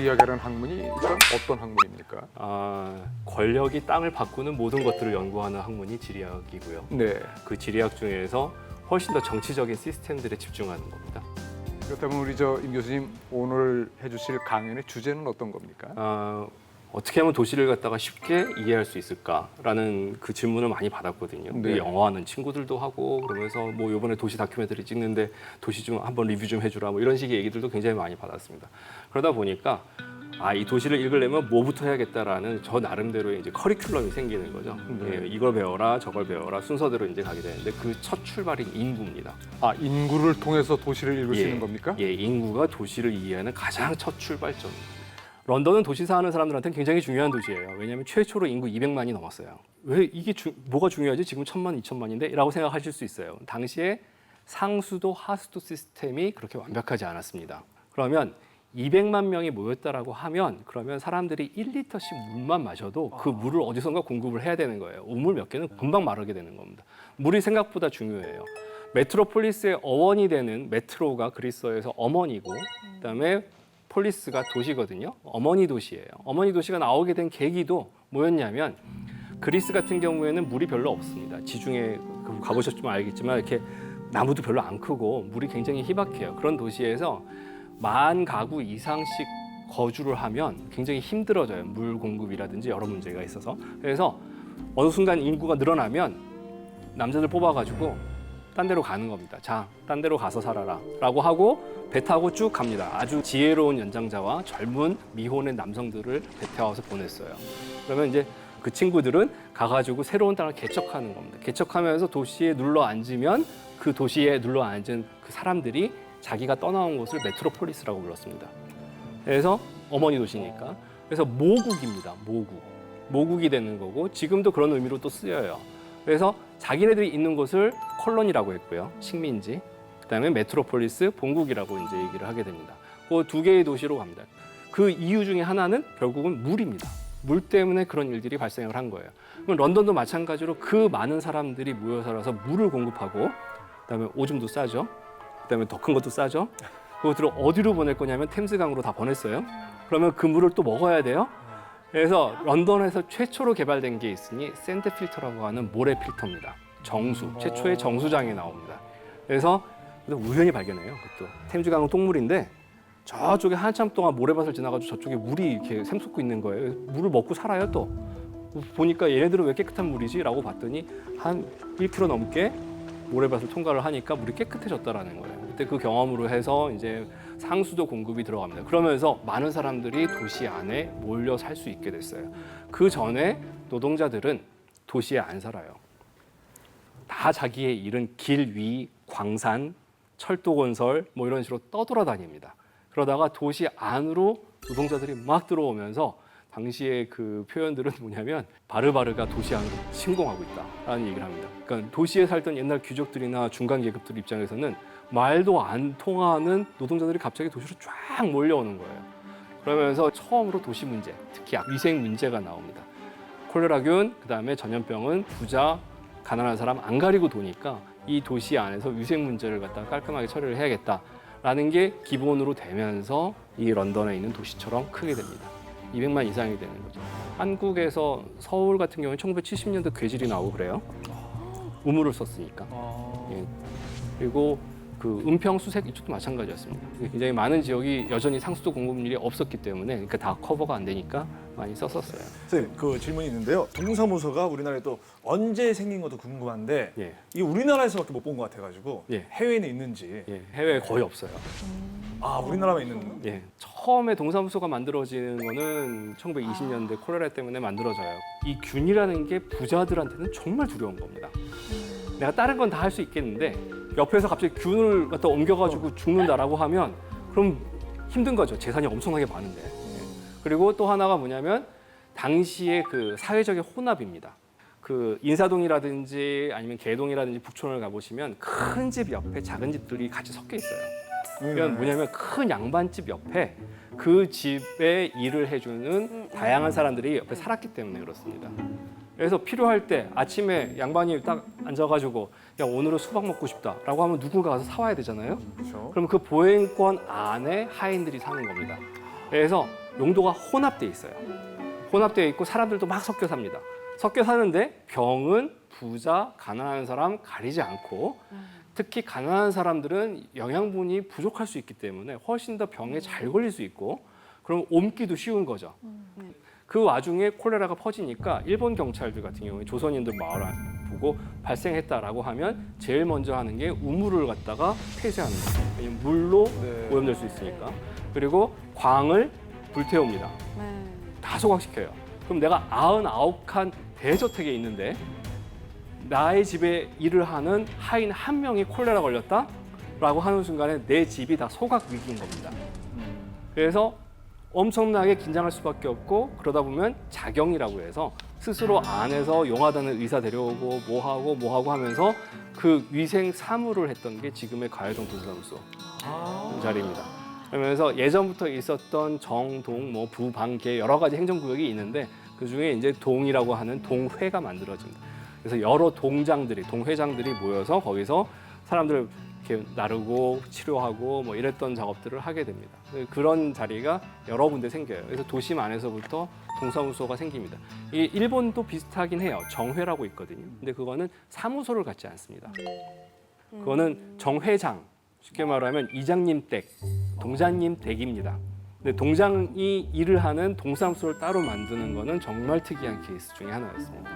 지리학이라는 학문이 일단 어떤 학문입니까? 권력이 땅을 바꾸는 모든 것들을 연구하는 학문이 지리학이고요. 네. 그 지리학 중에서 훨씬 더 정치적인 시스템들에 집중하는 겁니다. 그렇다면 우리 임 교수님 오늘 해주실 강연의 주제는 어떤 겁니까? 어떻게 하면 도시를 갖다가 쉽게 이해할 수 있을까라는 그 질문을 많이 받았거든요. 네. 영어하는 친구들도 하고 그러면서 뭐 이번에 도시 다큐멘터리 찍는데 도시 좀 한번 리뷰 좀 해주라 뭐 이런 식의 얘기들도 굉장히 많이 받았습니다. 그러다 보니까 이 도시를 읽으려면 뭐부터 해야겠다라는 저 나름대로의 이제 커리큘럼이 생기는 거죠. 네. 예, 이걸 배워라, 저걸 배워라 순서대로 이제 가게 되는데 그 첫 출발인 인구입니다. 인구를 통해서 도시를 읽을 수 있는 겁니까? 예, 인구가 도시를 이해하는 가장 첫 출발점입니다. 런던은 도시 사는 사람들한테는 굉장히 중요한 도시예요. 왜냐하면 최초로 인구 200만이 넘었어요. 왜 이게 뭐가 중요하지? 지금 1000만, 2000만인데? 라고 생각하실 수 있어요. 당시에 상수도, 하수도 시스템이 그렇게 완벽하지 않았습니다. 그러면 200만 명이 모였다라고 하면 그러면 사람들이 1리터씩 물만 마셔도 그 물을 어디선가 공급을 해야 되는 거예요. 우물 몇 개는 금방 마르게 되는 겁니다. 물이 생각보다 중요해요. 메트로폴리스의 어원이 되는 메트로가 그리스어에서 어머니고 그다음에 폴리스가 도시거든요. 어머니 도시예요. 어머니 도시가 나오게 된 계기도 뭐였냐면 그리스 같은 경우에는 물이 별로 없습니다. 지중해 가보셨지만 알겠지만 이렇게 나무도 별로 안 크고 물이 굉장히 희박해요. 그런 도시에서 10,000가구 이상씩 거주를 하면 굉장히 힘들어져요. 물 공급이라든지 여러 문제가 있어서. 그래서 어느 순간 인구가 늘어나면 남자들 뽑아가지고 딴 데로 가는 겁니다. 자, 딴 데로 가서 살아라 라고 하고 배 타고 쭉 갑니다. 아주 지혜로운 연장자와 젊은 미혼의 남성들을 배 태워서 보냈어요. 그러면 이제 그 친구들은 가가지고 새로운 땅을 개척하는 겁니다. 개척하면서 도시에 눌러 앉으면 그 도시에 눌러 앉은 그 사람들이 자기가 떠나온 곳을 메트로폴리스라고 불렀습니다. 그래서 어머니 도시니까. 그래서 모국입니다. 모국이 되는 거고 지금도 그런 의미로 또 쓰여요. 그래서 자기네들이 있는 곳을 콜로니라고 했고요. 식민지. 그다음에 메트로폴리스, 본국이라고 이제 얘기를 하게 됩니다. 그 두 개의 도시로 갑니다. 그 이유 중에 하나는 결국은 물입니다. 물 때문에 그런 일들이 발생을 한 거예요. 그럼 런던도 마찬가지로 그 많은 사람들이 모여 살아서 물을 공급하고 그다음에 오줌도 싸죠. 그다음에 더 큰 것도 싸죠. 그것들을 어디로 보낼 거냐면 템스강으로 다 보냈어요. 그러면 그 물을 또 먹어야 돼요. 그래서 런던에서 최초로 개발된 게 있으니 샌드 필터라고 하는 모래 필터입니다. 정수, 최초의 정수장이 나옵니다. 그래서 우연히 발견해요. 그것도 템즈강은 똥물인데 저쪽에 한참 동안 모래밭을 지나가지고 저쪽에 물이 이렇게 샘솟고 있는 거예요. 물을 먹고 살아요 또. 보니까 얘네들은 왜 깨끗한 물이지? 라고 봤더니 한 1km 넘게 모래밭을 통과를 하니까 물이 깨끗해졌다라는 거예요. 그때 그 경험으로 해서 이제 상수도 공급이 들어갑니다. 그러면서 많은 사람들이 도시 안에 몰려 살 수 있게 됐어요. 그 전에 노동자들은 도시에 안 살아요. 다 자기의 일은 길 위, 광산, 철도 건설 뭐 이런 식으로 떠돌아다닙니다. 그러다가 도시 안으로 노동자들이 막 들어오면서 당시의 그 표현들은 뭐냐면 바르바르가 도시 안으로 침공하고 있다라는 얘기를 합니다. 그러니까 도시에 살던 옛날 귀족들이나 중간 계급들 입장에서는 말도 안 통하는 노동자들이 갑자기 도시로 쫙 몰려오는 거예요. 그러면서 처음으로 도시 문제, 특히 위생 문제가 나옵니다. 콜레라균, 그다음에 전염병은 부자, 가난한 사람 안 가리고 도니까 이 도시 안에서 위생 문제를 갖다가 깔끔하게 처리를 해야겠다라는 게 기본으로 되면서 이 런던에 있는 도시처럼 크게 됩니다. 200만 이상이 되는 거죠. 한국에서 서울 같은 경우는 1970년대 괴질이 나오고 그래요. 우물을 썼으니까. 예. 그리고 그 은평, 수색 이쪽도 마찬가지였습니다. 굉장히 많은 지역이 여전히 상수도 공급률이 없었기 때문에 그러니까 다 커버가 안 되니까 많이 썼었어요. 선생님, 그 질문이 있는데요. 동사무소가 우리나라에 또 언제 생긴 것도 궁금한데 예. 이게 우리나라에서밖에 못 본 것 같아가지고 예. 해외에는 있는지. 예. 해외에 거의 없어요. 우리나라만 있는. 예. 처음에 동사무소가 만들어지는 거는 1920년대 콜레라 때문에 만들어져요. 이 균이라는 게 부자들한테는 정말 두려운 겁니다. 내가 다른 건 다 할 수 있겠는데 옆에서 갑자기 균을 갖다 옮겨가지고 죽는다라고 하면 그럼 힘든 거죠. 재산이 엄청나게 많은데. 그리고 또 하나가 뭐냐면 당시의 그 사회적인 혼합입니다. 그 인사동이라든지 아니면 개동이라든지 북촌을 가보시면 큰 집 옆에 작은 집들이 같이 섞여 있어요. 그러니까 뭐냐면 큰 양반집 옆에 그 집에 일을 해주는 다양한 사람들이 옆에 살았기 때문에 그렇습니다. 그래서 필요할 때 아침에 양반이 딱 앉아가지고 야 오늘은 수박 먹고 싶다라고 하면 누군가 가서 사와야 되잖아요. 그렇죠. 그럼 그 보행권 안에 하인들이 사는 겁니다. 그래서 용도가 혼합돼 있어요. 혼합되어 있고 사람들도 막 섞여 삽니다. 섞여 사는데 병은 부자, 가난한 사람 가리지 않고 특히 가난한 사람들은 영양분이 부족할 수 있기 때문에 훨씬 더 병에 잘 걸릴 수 있고 그럼 옮기도 쉬운 거죠. 그 와중에 콜레라가 퍼지니까 일본 경찰들 같은 경우에 조선인들 마을 보고 발생했다라고 하면 제일 먼저 하는 게 우물을 갖다가 폐쇄하는 거예요. 왜냐면 물로 오염될 수 있으니까. 그리고 광을 불태웁니다. 다 소각시켜요. 그럼 내가 99칸 대저택에 있는데 나의 집에 일을 하는 하인 한 명이 콜레라 걸렸다라고 하는 순간에 내 집이 다 소각 위기인 겁니다. 그래서 엄청나게 긴장할 수밖에 없고 그러다 보면 자경이라고 해서 스스로 안에서 용하다는 의사 데려오고 뭐하고 하면서 그 위생 사무를 했던 게 지금의 가해동 동사무소 자리입니다. 그러면서 예전부터 있었던 정, 동, 뭐 부, 방, 계 여러 가지 행정구역이 있는데 그 중에 이제 동이라고 하는 동회가 만들어집니다. 그래서 여러 동장들이, 동회장들이 모여서 거기서 사람들을 이렇게 나르고 치료하고 뭐 이랬던 작업들을 하게 됩니다. 그런 자리가 여러 군데 생겨요. 그래서 도심 안에서부터 동사무소가 생깁니다. 이 일본도 비슷하긴 해요. 정회라고 있거든요. 근데 그거는 사무소를 갖지 않습니다. 그거는 정회장, 쉽게 말하면 이장님 댁, 동장님 댁입니다. 근데 동장이 일을 하는 동사무소를 따로 만드는 거는 정말 특이한 케이스 중에 하나였습니다.